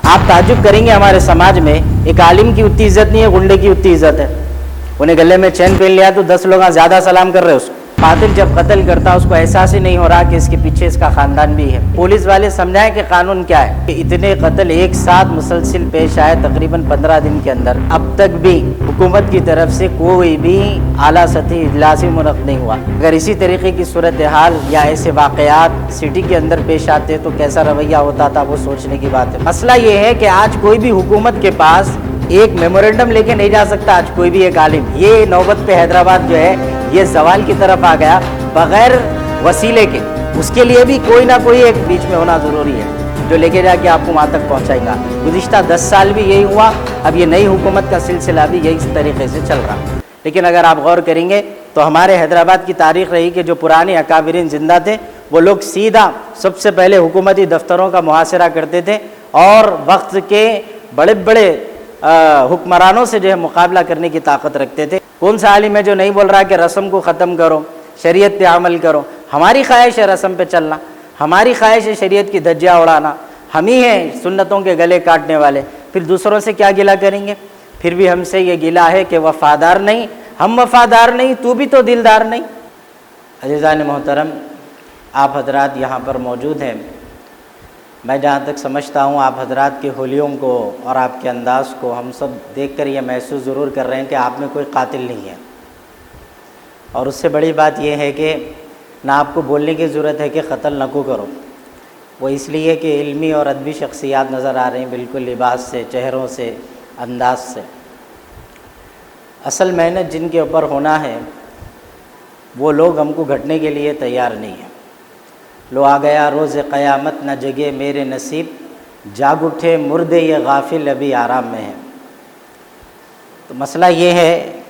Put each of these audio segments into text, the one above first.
آپ تعجب کریں گے ہمارے سماج میں ایک عالم کی اتنی عزت نہیں ہے، گنڈے کی اتنی عزت ہے. انہیں گلے میں چین پہن لیا تو 10 لوگ زیادہ سلام کر رہے اس کو. قاتل جب قتل کرتا اس کو احساس ہی نہیں ہو رہا کہ اس کے پیچھے اس کا خاندان بھی ہے. پولیس والے سمجھائیں کہ قانون کیا ہے کہ اتنے قتل ایک ساتھ مسلسل پیش آئے تقریباً 15 دن کے اندر. اب تک بھی حکومت کی طرف سے کوئی بھی اعلیٰ سطحی اجلاس ہی منعقد نہیں ہوا. اگر اسی طریقے کی صورتحال یا ایسے واقعات سٹی کے اندر پیش آتے تو کیسا رویہ ہوتا تھا، وہ سوچنے کی بات ہے. مسئلہ یہ ہے کہ آج کوئی بھی حکومت کے پاس ایک میمورنڈم لے کے نہیں جا سکتا. آج کوئی بھی ایک عالم، یہ نوبت پہ حیدرآباد جو ہے یہ زوال کی طرف آ گیا بغیر وسیلے کے. اس کے لیے بھی کوئی نہ کوئی ایک بیچ میں ہونا ضروری ہے جو لے کے جا کے آپ کو وہاں تک پہنچائے گا. گزشتہ 10 سال بھی یہی ہوا، اب یہ نئی حکومت کا سلسلہ بھی یہی طریقے سے چل رہا. لیکن اگر آپ غور کریں گے تو ہمارے حیدرآباد کی تاریخ رہی کہ جو پرانے اکابرین زندہ تھے وہ لوگ سیدھا سب سے پہلے حکومتی دفتروں کا محاصرہ کرتے تھے اور وقت کے بڑے بڑے حکمرانوں سے جو ہے مقابلہ کرنے کی طاقت رکھتے تھے. کون سا عالم ہے جو نہیں بول رہا کہ رسم کو ختم کرو، شریعت پہ عمل کرو؟ ہماری خواہش ہے رسم پہ چلنا، ہماری خواہش ہے شریعت کی دھجیاں اڑانا، ہم ہی ہیں سنتوں کے گلے کاٹنے والے. پھر دوسروں سے کیا گلہ کریں گے؟ پھر بھی ہم سے یہ گلہ ہے کہ وفادار نہیں، ہم وفادار نہیں، تو بھی تو دلدار نہیں. عزیزان محترم، آپ حضرات یہاں پر موجود ہیں. میں جہاں تک سمجھتا ہوں آپ حضرات کے حلیوں کو اور آپ کے انداز کو ہم سب دیکھ کر یہ محسوس ضرور کر رہے ہیں کہ آپ میں کوئی قاتل نہیں ہے. اور اس سے بڑی بات یہ ہے کہ نہ آپ کو بولنے کی ضرورت ہے کہ قتل نہ کو کرو. وہ اس لیے کہ علمی اور ادبی شخصیات نظر آ رہے ہیں، بالکل لباس سے، چہروں سے، انداز سے. اصل محنت جن کے اوپر ہونا ہے وہ لوگ ہم کو گھٹنے کے لیے تیار نہیں ہیں. لو آ گیا روز قیامت نہ جگے میرے نصیب، جاگ اٹھے مردے یہ غافل ابھی آرام میں ہیں. تو مسئلہ یہ ہے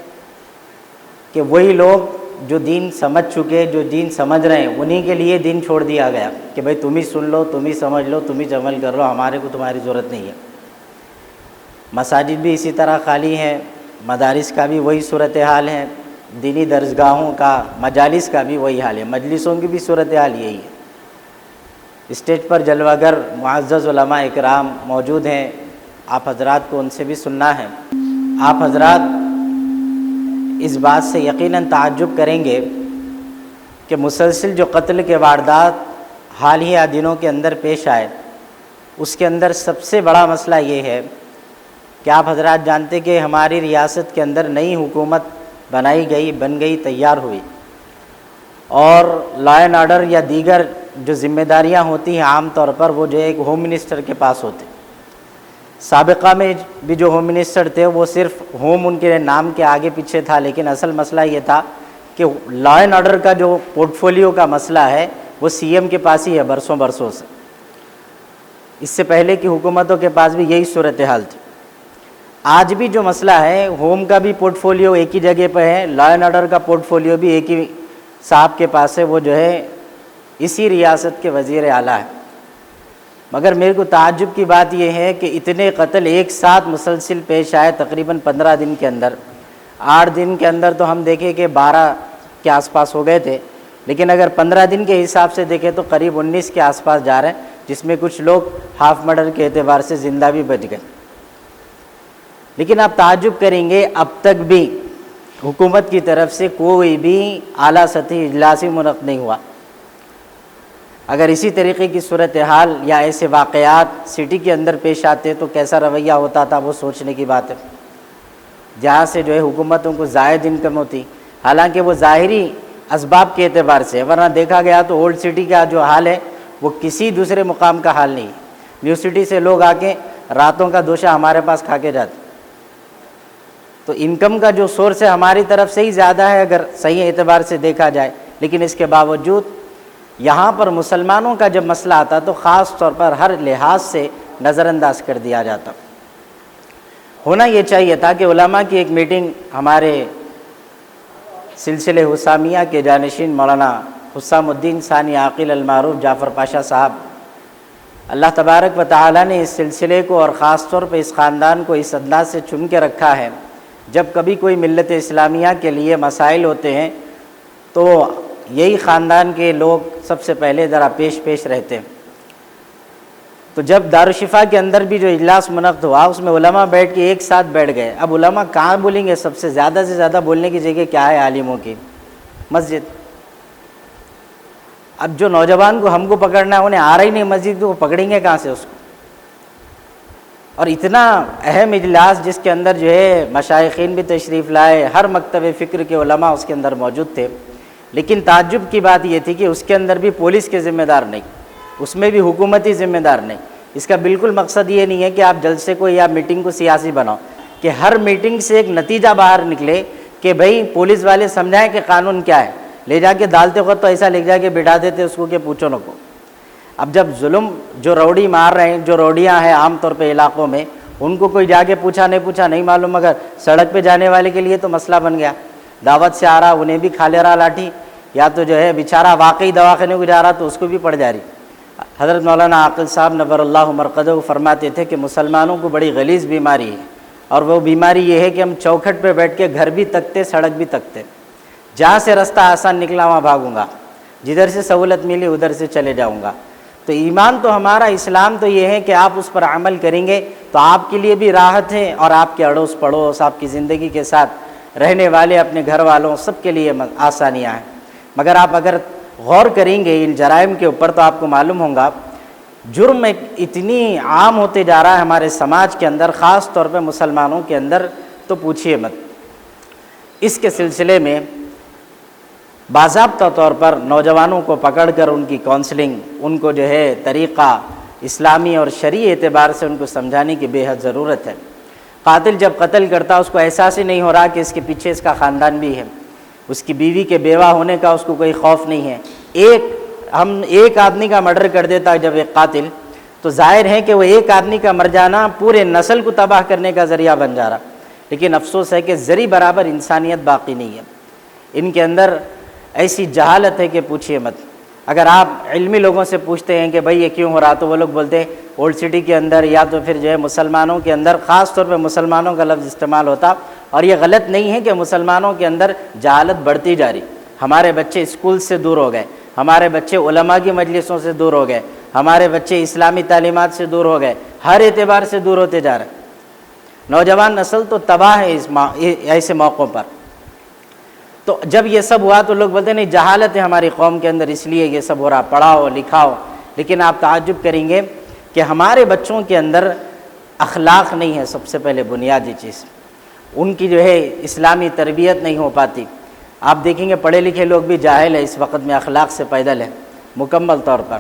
کہ وہی لوگ جو دین سمجھ چکے، جو دین سمجھ رہے ہیں، انہی کے لیے دین چھوڑ دیا گیا کہ بھائی تم ہی سن لو، تم ہی سمجھ لو، تم ہی عمل کر لو، ہمارے کو تمہاری ضرورت نہیں ہے. مساجد بھی اسی طرح خالی ہیں، مدارس کا بھی وہی صورتحال ہے، دینی درسگاہوں کا، مجالس کا بھی وہی حال ہے، مجلسوں کی بھی صورتحال یہی ہے. اسٹیج پر جلوہ گر معزز علماء اکرام موجود ہیں، آپ حضرات کو ان سے بھی سننا ہے. آپ حضرات اس بات سے یقیناً تعجب کریں گے کہ مسلسل جو قتل کے واردات حالیہ دنوں کے اندر پیش آئے، اس کے اندر سب سے بڑا مسئلہ یہ ہے کہ آپ حضرات جانتے کہ ہماری ریاست کے اندر نئی حکومت بنائی گئی، بن گئی، تیار ہوئی، اور لا اینڈ آرڈر یا دیگر جو ذمہ داریاں ہوتی ہیں عام طور پر وہ جو ایک ہوم منسٹر کے پاس ہوتے. سابقہ میں بھی جو ہوم منسٹر تھے وہ صرف ہوم ان کے نام کے آگے پیچھے تھا، لیکن اصل مسئلہ یہ تھا کہ لا اینڈ آرڈر کا جو پورٹ فولیو کا مسئلہ ہے وہ سی ایم کے پاس ہی ہے برسوں سے. اس سے پہلے کی حکومتوں کے پاس بھی یہی صورتحال تھی. آج بھی جو مسئلہ ہے ہوم کا بھی پورٹ فولیو ایک ہی جگہ پہ ہے، لا اینڈ آرڈر کا پورٹ فولیو بھی ایک ہی صاحب کے پاس ہے، وہ جو ہے اسی ریاست کے وزیر اعلیٰ ہے. مگر میرے کو تعجب کی بات یہ ہے کہ اتنے قتل ایک ساتھ مسلسل پیش آئے تقریباً 15 دن کے اندر. 8 دن کے اندر تو ہم دیکھیں کہ 12 کے آس پاس ہو گئے تھے، لیکن اگر 15 دن کے حساب سے دیکھیں تو قریب 19 کے آس پاس جا رہے ہیں، جس میں کچھ لوگ ہاف مرڈر کے اعتبار سے زندہ بھی بچ گئے. لیکن آپ تعجب کریں گے اب تک بھی حکومت کی طرف سے کوئی بھی اعلیٰ سطحی اجلاس ہی منعقد نہیں ہوا. اگر اسی طریقے کی صورتحال یا ایسے واقعات سٹی کے اندر پیش آتے تو کیسا رویہ ہوتا تھا، وہ سوچنے کی بات ہے. جہاں سے جو ہے حکومتوں کو زائد انکم ہوتی، حالانکہ وہ ظاہری اسباب کے اعتبار سے، ورنہ دیکھا گیا تو اولڈ سٹی کا جو حال ہے وہ کسی دوسرے مقام کا حال نہیں. نیو سٹی سے لوگ آ کے راتوں کا دوشہ ہمارے پاس کھا کے جاتے. تو انکم کا جو سورس ہے ہماری طرف سے ہی زیادہ ہے اگر صحیح اعتبار سے دیکھا جائے، لیکن اس کے باوجود یہاں پر مسلمانوں کا جب مسئلہ آتا تو خاص طور پر ہر لحاظ سے نظر انداز کر دیا جاتا. ہونا یہ چاہیے تھا کہ علماء کی ایک میٹنگ ہمارے سلسلے حسامیہ کے جانشین مولانا حسام الدین ثانی عاقل المعروف جعفر پاشا صاحب، اللہ تبارک و تعالیٰ نے اس سلسلے کو اور خاص طور پہ اس خاندان کو اس انداز سے چن کے رکھا ہے. جب کبھی کوئی ملت اسلامیہ کے لیے مسائل ہوتے ہیں تو یہی خاندان کے لوگ سب سے پہلے ذرا پیش رہتے ہیں. تو جب دارالشفا کے اندر بھی جو اجلاس منعقد ہوا اس میں علماء بیٹھ کے ایک ساتھ بیٹھ گئے. اب علماء کہاں بولیں گے؟ سب سے زیادہ بولنے کی جگہ کیا ہے عالموں کی؟ مسجد. اب جو نوجوان کو ہم کو پکڑنا ہے انہیں آ رہی نہیں مسجد کو پکڑیں گے کہاں سے اس کو؟ اور اتنا اہم اجلاس جس کے اندر جو ہے مشائخین بھی تشریف لائے، ہر مکتب فکر کے علماء اس کے اندر موجود تھے. لیکن تعجب کی بات یہ تھی کہ اس کے اندر بھی پولیس کے ذمہ دار نہیں، اس میں بھی حکومتی ذمہ دار نہیں. اس کا بالکل مقصد یہ نہیں ہے کہ آپ جلسے کو یا میٹنگ کو سیاسی بناؤ، کہ ہر میٹنگ سے ایک نتیجہ باہر نکلے کہ بھئی پولیس والے سمجھائیں کہ قانون کیا ہے. لے جا کے ڈالتے وقت تو ایسا لے جا کے بٹھا دیتے اس کو کہ پوچھو نہ کو. اب جب ظلم جو روڑی مار رہے ہیں، جو روڑیاں ہیں عام طور پہ علاقوں میں، ان کو کوئی جا کے پوچھا نہیں معلوم، مگر سڑک پہ جانے والے کے لیے تو مسئلہ بن گیا. دعوت سے آ رہا انہیں بھی کھا لے رہا لاٹھی، یا تو جو ہے بیچارہ واقعی دواخانے کو جا رہا تو اس کو بھی پڑ جا رہی. حضرت مولانا عاقل صاحب نور اللہ مرقدہ فرماتے تھے کہ مسلمانوں کو بڑی غلیظ بیماری ہے، اور وہ بیماری یہ ہے کہ ہم چوکھٹ پہ بیٹھ کے گھر بھی تکتے سڑک بھی تکتے، جہاں سے رستہ آسان نکلا وہاں بھاگوں گا، جدھر سے سہولت ملی ادھر سے چلے جاؤں گا. تو ایمان تو ہمارا، اسلام تو یہ ہے کہ آپ اس پر عمل کریں گے تو آپ کے لیے بھی راحت ہے، اور آپ کے اڑوس پڑوس، آپ کی زندگی کے ساتھ رہنے والے، اپنے گھر والوں، سب کے لیے آسانیاں ہیں. مگر آپ اگر غور کریں گے ان جرائم کے اوپر تو آپ کو معلوم ہوگا جرم اتنی عام ہوتے جا رہا ہے ہمارے سماج کے اندر، خاص طور پہ مسلمانوں کے اندر، تو پوچھیے مت. اس کے سلسلے میں باضابطہ طور پر نوجوانوں کو پکڑ کر ان کی کونسلنگ، ان کو جو ہے طریقہ اسلامی اور شرعی اعتبار سے ان کو سمجھانے کی بے حد ضرورت ہے. قاتل جب قتل کرتا اس کو احساس ہی نہیں ہو رہا کہ اس کے پیچھے اس کا خاندان بھی ہے، اس کی بیوی کے بیوہ ہونے کا اس کو کوئی خوف نہیں ہے. ایک آدمی کا مرڈر کر دیتا ہے جب ایک قاتل، تو ظاہر ہے کہ وہ ایک آدمی کا مر جانا پورے نسل کو تباہ کرنے کا ذریعہ بن جا رہا. لیکن افسوس ہے کہ ذری برابر انسانیت باقی نہیں ہے. ان کے اندر ایسی جہالت ہے کہ پوچھیے مت. اگر آپ علمی لوگوں سے پوچھتے ہیں کہ بھئی یہ کیوں ہو رہا، تو وہ لوگ بولتے ہیں اولڈ سٹی کے اندر یا تو پھر جو ہے مسلمانوں کے اندر، خاص طور پہ مسلمانوں کا لفظ استعمال ہوتا. اور یہ غلط نہیں ہے کہ مسلمانوں کے اندر جہالت بڑھتی جا رہی. ہمارے بچے اسکول سے دور ہو گئے، ہمارے بچے علماء کی مجلسوں سے دور ہو گئے، ہمارے بچے اسلامی تعلیمات سے دور ہو گئے، ہر اعتبار سے دور ہوتے جا رہے ہیں. نوجوان نسل تو تباہ ہے ایسے موقعوں پر. تو جب یہ سب ہوا تو لوگ بولتے ہیں نہیں جہالت ہے ہماری قوم کے اندر اس لیے یہ سب ہو رہا، پڑھاؤ لکھاؤ. لیکن آپ تعجب کریں گے کہ ہمارے بچوں کے اندر اخلاق نہیں ہے. سب سے پہلے بنیادی چیز ان کی جو ہے اسلامی تربیت نہیں ہو پاتی. آپ دیکھیں گے پڑھے لکھے لوگ بھی جاہل ہیں اس وقت میں، اخلاق سے پیدل ہیں مکمل طور پر.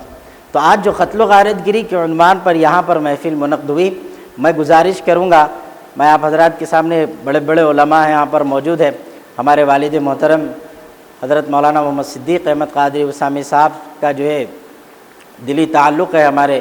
تو آج جو قتل و غارت گری کے عنوان پر یہاں پر محفل منعقد ہوئی، میں گزارش کروں گا، میں آپ حضرات کے سامنے بڑے بڑے علماء یہاں پر موجود ہیں. ہمارے والد محترم حضرت مولانا محمد صدیق احمد قادری اسامی صاحب کا جو ہے دلی تعلق ہے، ہمارے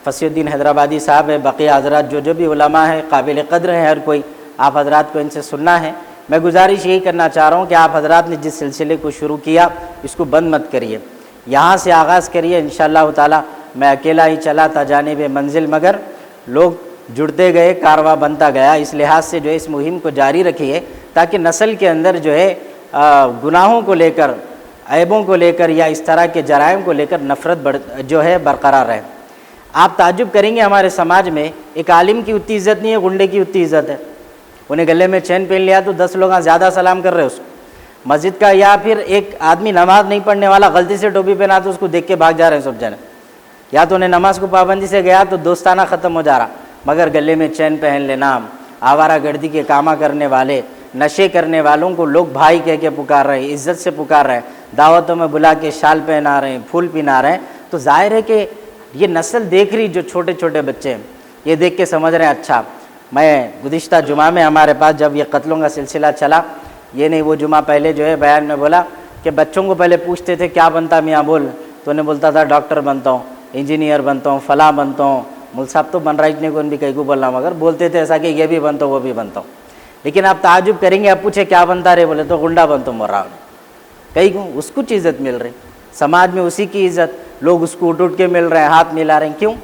فصیح الدین حیدرآبادی صاحب ہے، بقیہ حضرات جو بھی علماء ہیں قابل قدر ہیں، ہر کوئی آپ حضرات کو ان سے سننا ہے. میں گزارش یہی کرنا چاہ رہا ہوں کہ آپ حضرات نے جس سلسلے کو شروع کیا اس کو بند مت کریے، یہاں سے آغاز کریے. انشاءاللہ تعالی میں اکیلا ہی چلا تھا جانب منزل، مگر لوگ جڑتے گئے، کارواں بنتا گیا. اس لحاظ سے جو ہے اس مہم کو جاری رکھیے تاکہ نسل کے اندر جو ہے گناہوں کو لے کر، عیبوں کو لے کر یا اس طرح کے جرائم کو لے کر نفرت جو ہے برقرار رہے. آپ تعجب کریں گے ہمارے سماج میں ایک عالم کی اتنی عزت نہیں ہے، گنڈے کی اتنی عزت ہے. انہیں گلے میں چین پہن لیا تو 10 لوگ زیادہ سلام کر رہے اس کو. مسجد کا یا پھر ایک آدمی نماز نہیں پڑھنے والا غلطی سے ٹوپی پہنا تو اس کو دیکھ کے بھاگ جا رہے ہیں سب جنے. یا تو انہیں نماز کو پابندی سے گیا تو دوستانہ ختم ہو جا رہا، مگر گلے میں چین پہن لینا، آوارہ گردی کے کامہ کرنے والے، نشے کرنے والوں کو لوگ بھائی کہہ کے پکار رہے ہیں، عزت سے پکار رہے ہیں، دعوتوں میں بلا کے شال پہنا رہے ہیں، پھول پہنا رہے ہیں. تو ظاہر ہے کہ یہ نسل دیکھ رہی، جو چھوٹے چھوٹے بچے ہیں یہ دیکھ کے سمجھ رہے ہیں. اچھا میں گزشتہ جمعہ میں ہمارے پاس جب یہ قتلوں کا سلسلہ چلا، یہ نہیں وہ جمعہ پہلے جو ہے بیان میں بولا کہ بچوں کو پہلے پوچھتے تھے کیا بنتا میاں بول، تو انہیں بولتا تھا ڈاکٹر بنتا ہوں، انجینئر بنتا ہوں، فلاں بنتا ہوں. مول صاحب تو بن رہا اتنے کو ان بھی کہیں کو بولنا، مگر بولتے تھے ایسا کہ یہ بھی بنتا ہوں وہ بھی بنتا ہوں. لیکن آپ تعجب کریں گے، اب پوچھے کیا بنتا رہے، بولے تو گنڈا بنتا ہوں مر رہا ہوں. کہیں کو اس کو عزت مل رہی، سماج میں اسی کی عزت، لوگ اس کو اٹھ کے مل رہے ہیں، ہاتھ ملا رہے ہیں. کیوں؟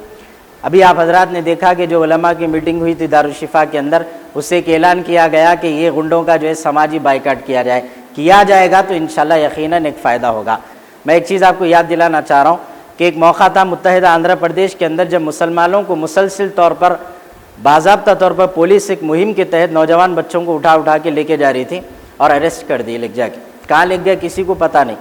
ابھی آپ حضرات نے دیکھا کہ جو علماء کی میٹنگ ہوئی تھی دارالشفا کے اندر، اس سے ایک اعلان کیا گیا کہ یہ گنڈوں کا جو ہے سماجی بائیکاٹ کیا جائے گا تو انشاءاللہ یقیناً ایک فائدہ ہوگا. میں ایک چیز آپ کو یاد دلانا چاہ رہا ہوں کہ ایک موقع تھا متحدہ آندھرا پردیش کے اندر جب مسلمانوں کو مسلسل طور پر باضابطہ طور پر پولیس ایک مہم کے تحت نوجوان بچوں کو اٹھا کے لے کے جا رہی تھی اور اریسٹ کر دی لے جا کے. کہاں لے گیا کسی کو پتہ نہیں.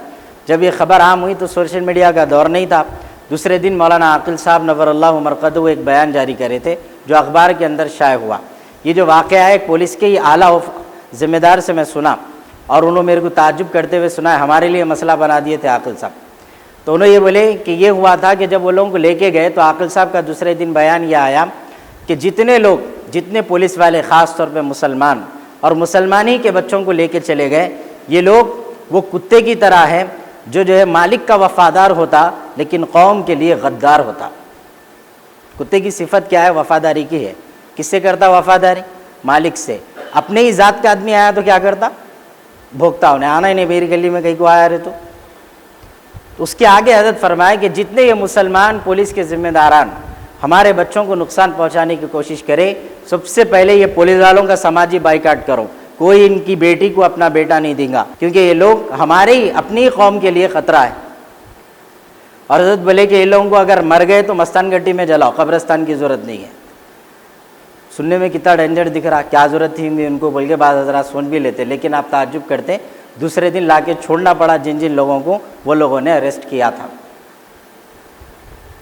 جب یہ خبر عام ہوئی تو سوشل میڈیا کا دور نہیں تھا. دوسرے دن مولانا عاقل صاحب نور اللہ مرقدہ ایک بیان جاری کرے تھے جو اخبار کے اندر شائع ہوا. یہ جو واقعہ ہے پولیس کے ہی اعلیٰ ذمہ دار سے میں سنا اور انہوں میرے کو تعجب کرتے ہوئے سنا ہے. ہمارے لیے مسئلہ بنا دیے تھے عاقل صاحب. تو انہوں یہ بولے کہ یہ ہوا تھا کہ جب وہ لوگوں کو لے کے گئے تو عاقل صاحب کا دوسرے دن بیان یہ آیا کہ جتنے پولیس والے خاص طور پہ مسلمان اور مسلمانی کے بچوں کو لے کے چلے گئے یہ لوگ وہ کتے کی طرح ہیں جو ہے مالک کا وفادار ہوتا لیکن قوم کے لیے غدار ہوتا. کتے کی صفت کیا ہے؟ وفاداری کی ہے. کس سے کرتا وفاداری؟ مالک سے. اپنے ہی ذات کا آدمی آیا تو کیا کرتا؟ بھوکتا. انہیں آنا ہی نہیں بیری گلی میں کہیں کو آیا رہے تو. اس کے آگے حضرت فرمائے کہ جتنے یہ مسلمان پولیس کے ذمہ داران ہمارے بچوں کو نقصان پہنچانے کی کوشش کرے سب سے پہلے یہ پولیس والوں کا سماجی بائیکاٹ کرو. کوئی ان کی بیٹی کو اپنا بیٹا نہیں دیں گا کیونکہ یہ لوگ ہمارے ہی اپنی قوم کے لیے خطرہ ہے. اور حضرت بولے کہ ان لوگوں کو اگر مر گئے تو مستان گٹی میں جلاؤ, قبرستان کی ضرورت نہیں ہے. سننے میں کتنا ڈینجر دکھ رہا, کیا ضرورت تھی ان کو بول کے بعض حضرات سن بھی لیتے, لیکن آپ تعجب کرتے دوسرے دن لا کے چھوڑنا پڑا جن لوگوں کو وہ لوگوں نے اریسٹ کیا تھا.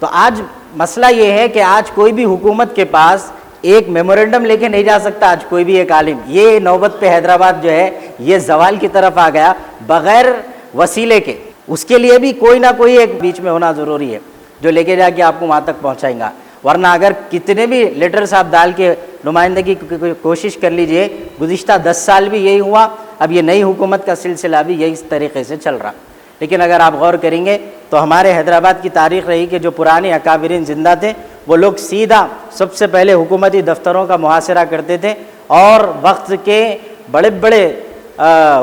تو آج مسئلہ یہ ہے کہ آج کوئی بھی حکومت کے پاس ایک میمورنڈم لے کے نہیں جا سکتا. آج کوئی بھی ایک عالم, یہ نوبت پہ حیدرآباد جو ہے یہ زوال کی طرف آ گیا بغیر وسیلے کے. اس کے لیے بھی کوئی نہ کوئی ایک بیچ میں ہونا ضروری ہے جو لے کے جا کے آپ کو وہاں تک پہنچائیں گا. ورنہ اگر کتنے بھی لیٹرز آپ ڈال کے نمائندگی کی کوشش کر لیجئے, گزشتہ 10 سال بھی یہی ہوا, اب یہ نئی حکومت کا سلسلہ بھی یہی طریقے سے چل رہا. لیکن اگر آپ غور کریں گے تو ہمارے حیدرآباد کی تاریخ رہی کہ جو پرانے اکابرین زندہ تھے وہ لوگ سیدھا سب سے پہلے حکومتی دفتروں کا محاصرہ کرتے تھے اور وقت کے بڑے بڑے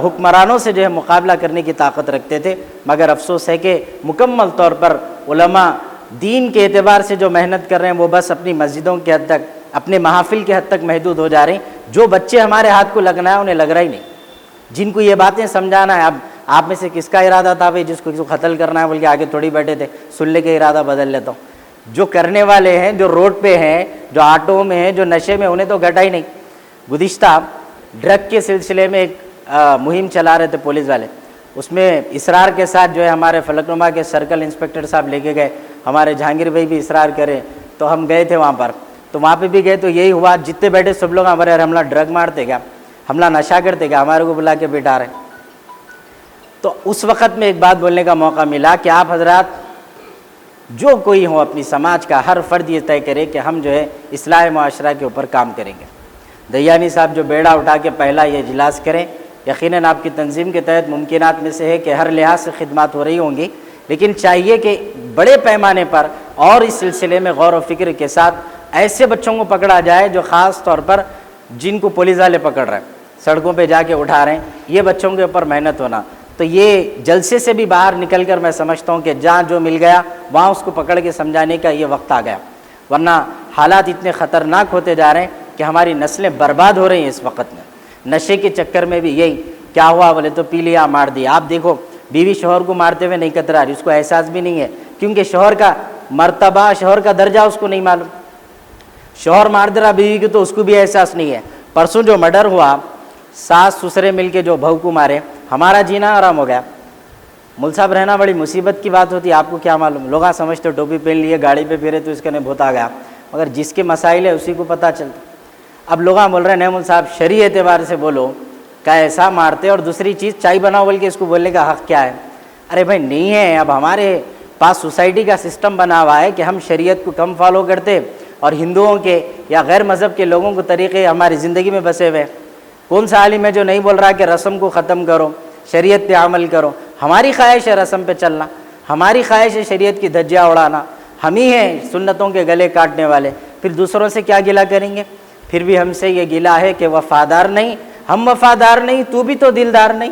حکمرانوں سے جو ہے مقابلہ کرنے کی طاقت رکھتے تھے. مگر افسوس ہے کہ مکمل طور پر علماء دین کے اعتبار سے جو محنت کر رہے ہیں وہ بس اپنی مسجدوں کے حد تک, اپنے محافل کے حد تک محدود ہو جا رہے ہیں. جو بچے ہمارے ہاتھ کو لگنا ہے انہیں لگ رہا ہی نہیں. جن کو یہ باتیں سمجھانا ہے, اب آپ میں سے کس کا ارادہ تھا بھائی جس کو قتل کرنا ہے بول کے آگے تھوڑی بیٹھے تھے, سن لے کے ارادہ بدل لیتا ہوں. جو کرنے والے ہیں, جو روڈ پہ ہیں, جو آٹو میں ہیں, جو نشے میں, انہیں تو گھٹا ہی نہیں. گزشتہ ڈرگ کے سلسلے میں ایک مہم چلا رہے تھے پولیس والے, اس میں اصرار کے ساتھ جو ہے ہمارے فلک نما کے سرکل انسپکٹر صاحب لے کے گئے, ہمارے جہانگیر بھائی بھی اصرار کرے تو ہم گئے تھے وہاں پر. تو وہاں پہ بھی گئے تو یہی ہوا, جتنے بیٹھے سب لوگ ہمارے حملہ ڈرگ مارتے کیا, حملہ نشہ کرتے کیا, ہمارے کو بلا کے بٹھا رہے. تو اس وقت میں ایک بات بولنے کا موقع ملا کہ آپ حضرات جو کوئی ہو اپنی سماج کا ہر فرد یہ طے کرے کہ ہم جو ہے اصلاح معاشرہ کے اوپر کام کریں گے. دیانی صاحب جو بیڑا اٹھا کے پہلا یہ اجلاس کریں, یقیناً آپ کی تنظیم کے تحت ممکنات میں سے ہے کہ ہر لحاظ سے خدمات ہو رہی ہوں گی, لیکن چاہیے کہ بڑے پیمانے پر اور اس سلسلے میں غور و فکر کے ساتھ ایسے بچوں کو پکڑا جائے جو خاص طور پر جن کو پولیس والے پکڑ رہے ہیں, سڑکوں پہ جا کے اٹھا رہے ہیں, یہ بچوں کے اوپر محنت ہونا. تو یہ جلسے سے بھی باہر نکل کر میں سمجھتا ہوں کہ جہاں جو مل گیا وہاں اس کو پکڑ کے سمجھانے کا یہ وقت آ گیا. ورنہ حالات اتنے خطرناک ہوتے جا رہے ہیں کہ ہماری نسلیں برباد ہو رہی ہیں اس وقت میں. نشے کے چکر میں بھی یہی کیا ہوا بولے تو پی لیا مار دیا. آپ دیکھو بیوی شوہر کو مارتے ہوئے نہیں کترا رہی, اس کو احساس بھی نہیں ہے کیونکہ شوہر کا مرتبہ, شوہر کا درجہ اس کو نہیں معلوم. شوہر مار دے رہا بیوی کو تو اس کو بھی احساس نہیں ہے. پرسوں جو مرڈر ہوا, ساس سسرے مل کے جو بہو کو مارے, ہمارا جینا آرام ہو گیا. مل صاحب رہنا بڑی مصیبت کی بات ہوتی ہے, آپ کو کیا معلوم. لوگ سمجھتے ٹوپی پہن لیے گاڑی پہ پھرے تو اس کا نہیں بھوت آ گیا, مگر جس کے مسائل ہے اسی کو پتہ چلتا. اب لوگ بول رہے ہیں نہیں مل صاحب شرعی اعتبار سے بولو کا ایسا مارتے, اور دوسری چیز چائے بناؤ بول کے اس کو بولنے کا حق کیا ہے. ارے بھائی نہیں ہے. اب ہمارے پاس سوسائٹی کا سسٹم بنا ہوا ہے کہ ہم شریعت کو کم فالو کرتے اور ہندوؤں کے یا غیر مذہب کے لوگوں کو طریقے ہماری زندگی میں بسے ہوئے. کون سا عالم ہے جو نہیں بول رہا کہ رسم کو ختم کرو, شریعت پہ عمل کرو. ہماری خواہش ہے رسم پہ چلنا, ہماری خواہش ہے شریعت کی دھجیاں اڑانا, ہم ہی ہیں سنتوں کے گلے کاٹنے والے. پھر دوسروں سے کیا گلہ کریں گے. پھر بھی ہم سے یہ گلہ ہے کہ وفادار نہیں, ہم وفادار نہیں, تو بھی تو دلدار نہیں.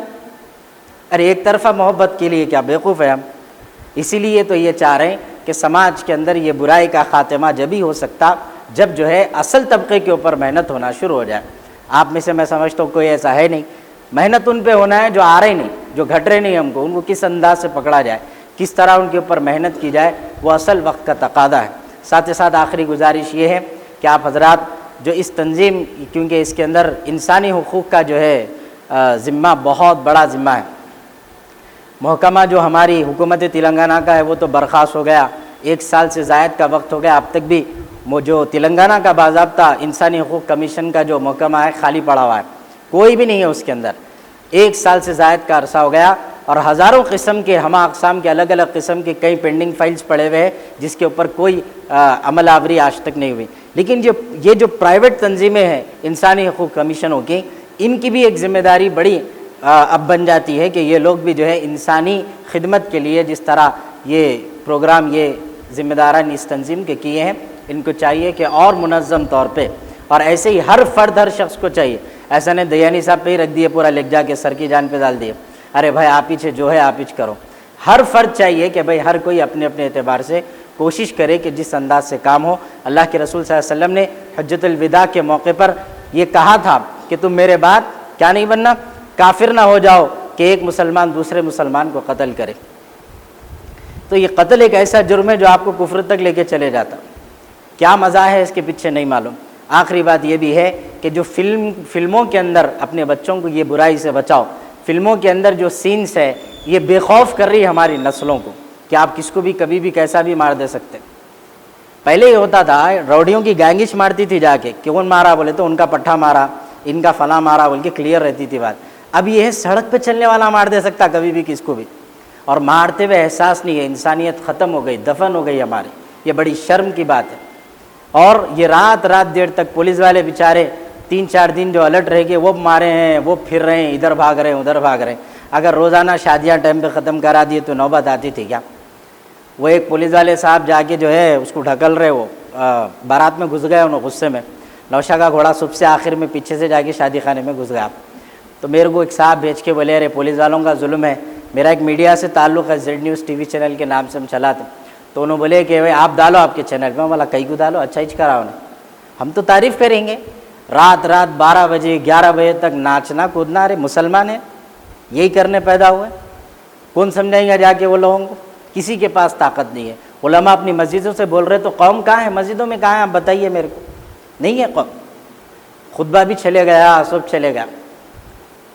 ارے ایک طرفہ محبت کے لیے کیا بیوقوف ہے ہم. اسی لیے تو یہ چاہ رہے ہیں کہ سماج کے اندر یہ برائی کا خاتمہ جب ہی ہو سکتا جب جو ہے اصل طبقے کے اوپر محنت ہونا شروع ہو جائے. آپ میں سے میں سمجھتا ہوں کوئی ایسا ہے نہیں. محنت ان پہ ہونا ہے جو آ رہے نہیں, جو گھٹ رہے نہیں ہم کو, ان کو کس انداز سے پکڑا جائے, کس طرح ان کے اوپر محنت کی جائے وہ اصل وقت کا تقاضا ہے۔ ساتھ ہی ساتھ آخری گزارش یہ ہے کہ آپ حضرات جو اس تنظیم، کیونکہ اس کے اندر انسانی حقوق کا جو ہے ذمہ بہت بڑا ذمہ ہے۔ محکمہ جو ہماری حکومت تلنگانہ کا ہے وہ تو برخاست ہو گیا، 1 سال سے زائد کا وقت ہو گیا، اب تک بھی وہ جو تلنگانہ کا باضابطہ انسانی حقوق کمیشن کا جو محکمہ ہے خالی پڑا ہوا ہے، کوئی بھی نہیں ہے اس کے اندر۔ 1 سال سے زائد کا عرصہ ہو گیا اور ہزاروں قسم کے ہمہ اقسام کے الگ الگ قسم کے کئی پینڈنگ فائلز پڑے ہوئے ہیں جس کے اوپر کوئی عمل آوری آج تک نہیں ہوئی۔ لیکن یہ جو پرائیویٹ تنظیمیں ہیں انسانی حقوق کمیشنوں کی، ان کی بھی ایک ذمہ داری بڑی اب بن جاتی ہے کہ یہ لوگ بھی جو ہے انسانی خدمت کے لیے جس طرح یہ پروگرام یہ ذمہ داران اس تنظیم کے کیے ہیں، ان کو چاہیے کہ اور منظم طور پہ، اور ایسے ہی ہر فرد ہر شخص کو چاہیے، ایسا نہیں دیانی صاحب پہ ہی رکھ دیے پورا لکھ جا کے سر کی جان پہ ڈال دیے، ارے بھائی آپ ہی جو ہے آپ ہی کرو۔ ہر فرد چاہیے کہ بھائی ہر کوئی اپنے اپنے اعتبار سے کوشش کرے کہ جس انداز سے کام ہو۔ اللہ کے رسول صلی اللہ علیہ وسلم نے حجۃ الوداع کے موقع پر یہ کہا تھا کہ تم میرے بعد کیا نہیں بننا، کافر نہ ہو جاؤ کہ ایک مسلمان دوسرے مسلمان کو قتل کرے۔ تو یہ قتل ایک ایسا جرم ہے جو آپ کو کفر تک لے کے چلے جاتا، کیا مزہ ہے اس کے پیچھے نہیں معلوم۔ آخری بات یہ بھی ہے کہ جو فلموں کے اندر اپنے بچوں کو یہ برائی سے بچاؤ، فلموں کے اندر جو سینس ہے یہ بے خوف کر رہی ہے ہماری نسلوں کو کہ آپ کس کو بھی کبھی بھی کیسا بھی مار دے سکتے۔ پہلے یہ ہوتا تھا روڈیوں کی گینگش مارتی تھی جا کے، کون مارا بولے تو ان کا پٹھا مارا، ان کا فلاں مارا بول کے کلیئر رہتی تھی بات۔ اب یہ ہے سڑک پہ چلنے والا مار دے سکتا کبھی بھی کس کو بھی، اور مارتے ہوئے احساس نہیں ہے، انسانیت ختم ہو گئی، دفن ہو گئی ہماری، یہ بڑی شرم کی بات ہے۔ اور یہ رات دیر تک پولیس والے بیچارے 3-4 دن جو الرٹ رہ گئے وہ مارے ہیں، وہ پھر رہے ہیں، ادھر بھاگ رہے ہیں ادھر بھاگ رہے ہیں۔ اگر روزانہ شادیاں ٹائم پہ ختم کرا دیے تو نوبت آتی تھی کیا؟ وہ ایک پولیس والے صاحب جا کے جو ہے اس کو ڈھکل رہے، وہ بارات میں گھس گئے، انہوں غصے میں نوشہ کا گھوڑا صبح سے آخر میں پیچھے سے جا کے شادی خانے میں گھس گیا۔ تو میرے کو ایک صاحب بھیج کے بولے ارے پولیس والوں کا ظلم ہے، میرا ایک میڈیا سے تعلق ہے، Z news T V channel کے نام سے ہم چلاتے، تو انہوں بولے کہ آپ ڈالو آپ کے چینل پہ، بولا کئی کو ڈالو، اچھا ہی کرا انہیں، ہم تو تعریف کریں گے۔ رات 12 بجے 11 بجے تک ناچنا کودنا، ارے مسلمان ہیں یہی کرنے پیدا ہوئے، کون سمجھائیں گا جا کے وہ لوگوں کو؟ کسی کے پاس طاقت نہیں ہے۔ علماء اپنی مسجدوں سے بول رہے تو قوم کہاں ہے؟ مسجدوں میں کہاں ہے؟ آپ بتائیے میرے کو، نہیں ہے قوم۔ خطبہ بھی چلے گیا، سب چلے گیا،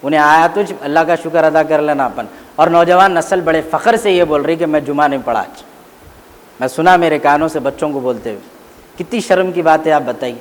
انہیں آیا تو اللہ کا شکر ادا کر لینا اپن۔ اور نوجوان نسل بڑے فخر سے یہ بول رہی کہ میں جمعہ نہیں پڑھا آج، میں سنا میرے کانوں سے بچوں کو بولتے ہوئے، کتنی شرم کی بات ہے آپ بتائیے۔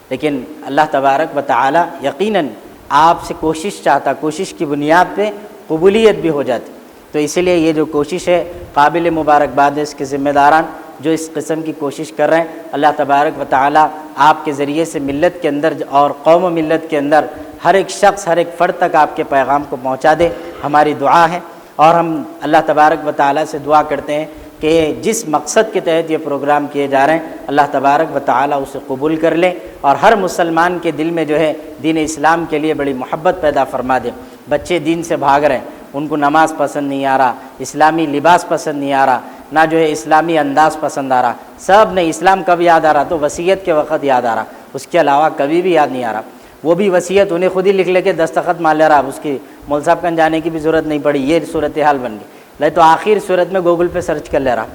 لیکن اللہ تبارک و تعالی یقیناً آپ سے کوشش چاہتا، کوشش کی بنیاد پہ قبولیت بھی ہو جاتی، تو اسی لیے یہ جو کوشش ہے قابل مبارکباد ہے، اس کے ذمہ داران جو اس قسم کی کوشش کر رہے ہیں، اللہ تبارک و تعالی آپ کے ذریعے سے ملت کے اندر اور قوم و ملت کے اندر ہر ایک شخص ہر ایک فرد تک آپ کے پیغام کو پہنچا دے، ہماری دعا ہے۔ اور ہم اللہ تبارک و تعالی سے دعا کرتے ہیں کہ جس مقصد کے تحت یہ پروگرام کیے جا رہے ہیں اللہ تبارک و تعالی اسے قبول کر لے، اور ہر مسلمان کے دل میں جو ہے دین اسلام کے لیے بڑی محبت پیدا فرما دے۔ بچے دین سے بھاگ رہے ہیں، ان کو نماز پسند نہیں آ رہا، اسلامی لباس پسند نہیں آ رہا، نہ جو ہے اسلامی انداز پسند آ رہا، سب نے اسلام کب یاد آ رہا تو وصیت کے وقت یاد آ رہا، اس کے علاوہ کبھی بھی یاد نہیں آ رہا۔ وہ بھی وصیت انہیں خود ہی لکھ لے کے دستخط مار لے رہا، اس کی مول صاحب کن جانے کی بھی ضرورت نہیں پڑی، یہ صورتحال بن گئی، نہیں تو آخر صورت میں گوگل پہ سرچ کر لے رہا۔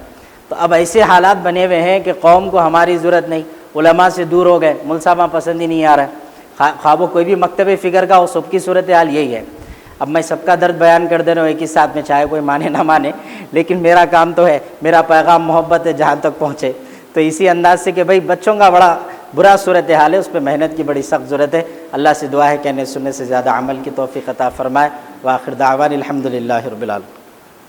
تو اب ایسے حالات بنے ہوئے ہیں کہ قوم کو ہماری ضرورت نہیں، علماء سے دور ہو گئے، مول صاحب پسند ہی نہیں آ رہا ہے، خوابوں کوئی بھی مکتب فکر کا ہو، سب کی صورتحال یہی ہے۔ اب میں سب کا درد بیان کر دے رہا ہوں ایک ہی ساتھ میں، چاہے کوئی مانے نہ مانے، لیکن میرا کام تو ہے، میرا پیغام محبت ہے جہاں تک پہنچے۔ تو اسی انداز سے کہ بھائی بچوں کا بڑا برا صورتحال ہے، اس پہ محنت کی بڑی سخت ضرورت ہے۔ اللہ سے دعا ہے کہ کہنے سننے سے زیادہ عمل کی توفیق عطا فرمائے۔ وآخر دعوانا الحمدللہ رب العالمین۔